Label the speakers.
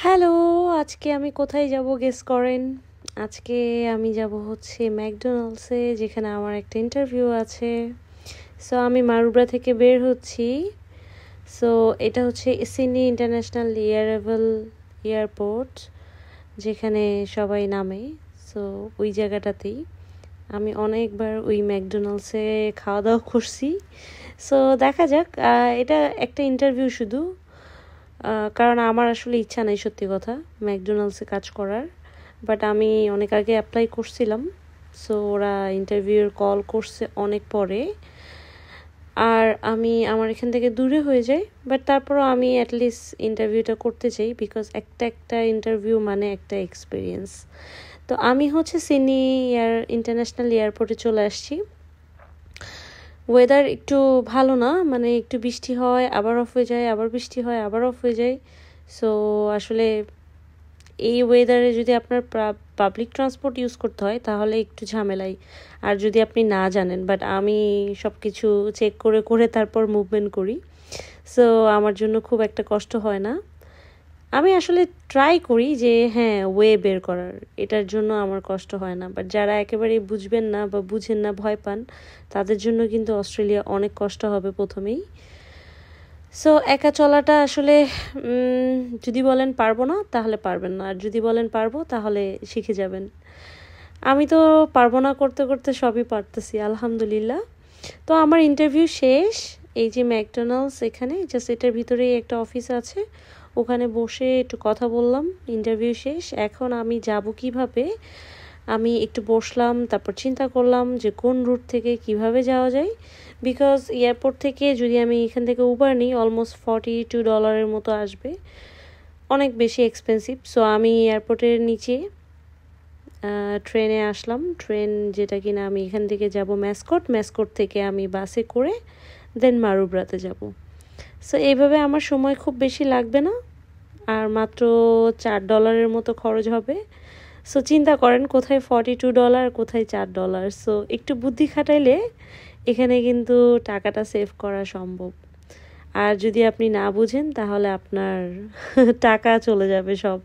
Speaker 1: Hello, আজকে আমি কোথায় যাব গেস করেন? আজকে আমি যাব হচ্ছে ম্যাকডোনাল্ডসে, যেখানে আমার একটা ইন্টারভিউ আছে। সো আমি মারুবরা থেকে বের হচ্ছি। সো এটা হচ্ছে সিডনি ইন্টারন্যাশনাল এয়ারপোর্ট, যেখানে সবাই নামে। সো ওই জায়গাটাতেই আমি অনেকবার ওই ম্যাকডোনাল্ডসে খাওয়া দাওয়া করছি। সো দেখা যাক, এটা একটা ইন্টারভিউ শুধু, কারণ আমার আসলে ইচ্ছা নেই সত্যি কথা ম্যাকডোনাল্ডসে কাজ করার। বাট আমি অনেক আগে অ্যাপ্লাই করছিলাম। সো ওরা ইন্টারভিউর কল করছে অনেক পরে। আর আমি আমার এখান থেকে দূরে হয়ে যাই, বাট তারপরও আমি অ্যাটলিস্ট ইন্টারভিউটা করতে চাই, বিকজ একটা ইন্টারভিউ মানে একটা এক্সপিরিয়েন্স। তো আমি হচ্ছে সিডনি ইন্টারন্যাশনাল এয়ারপোর্টে চলে আসছি। ওয়েদার একটু ভালো না, মানে একটু বৃষ্টি হয় আবার অফ হয়ে যায়, আবার বৃষ্টি হয় আবার অফ হয়ে যায়। সো আসলে এই ওয়েদারে যদি আপনার পাবলিক ট্রান্সপোর্ট ইউজ করতে হয় তাহলে একটু ঝামেলাই, আর যদি আপনি না জানেন। বাট আমি সব কিছু চেক করে করে তারপর মুভমেন্ট করি। সো আমার জন্য খুব একটা কষ্ট হয় না। আমি আসলে ট্রাই করি যে হ্যাঁ ওয়ে বের করার, এটার জন্য আমার কষ্ট হয় না। বাট যারা একেবারেই বুঝবেন না বা বুঝেন না, ভয় পান, তাদের জন্য কিন্তু অস্ট্রেলিয়া অনেক কষ্ট হবে প্রথমেই। সো একা চলাটা আসলে যদি বলেন পারবো না তাহলে পারবেন না, আর যদি বলেন পারবো তাহলে শিখে যাবেন। আমি তো পারবো না করতে করতে সবই পারতেছি আলহামদুলিল্লাহ। তো আমার ইন্টারভিউ শেষ। এই যে ম্যাকডোনাল্ডস, এখানে জাস্ট এটার ভিতরেই একটা অফিস আছে, ওখানে বসে একটু কথা বললাম। ইন্টারভিউ শেষ। এখন আমি যাব কিভাবে, আমি একটু বসলাম, তারপর চিন্তা করলাম যে কোন রুট থেকে কিভাবে যাওয়া যায়। বিকজ এয়ারপোর্ট থেকে যদি আমি এখান থেকে উবার নিই অলমোস্ট $42 মতো আসবে, অনেক বেশি এক্সপেন্সিভ। সো আমি এয়ারপোর্টের নিচে ট্রেনে আসলাম। ট্রেন যেটা কিনা আমি এখান থেকে যাব ম্যাসকোট থেকে আমি বাসে করে দেন মারুব্রাতে যাব। সো এইভাবে আমার সময় খুব বেশি লাগবে না, আর মাত্র $4 মতো খরচ হবে। সো চিন্তা করেন কোথায় $42, কোথায় $4। সো একটু বুদ্ধি খাটাইলে এখানে কিন্তু টাকাটা সেভ করা সম্ভব। আর যদি আপনি না বুঝেন তাহলে আপনার টাকা চলে যাবে সব।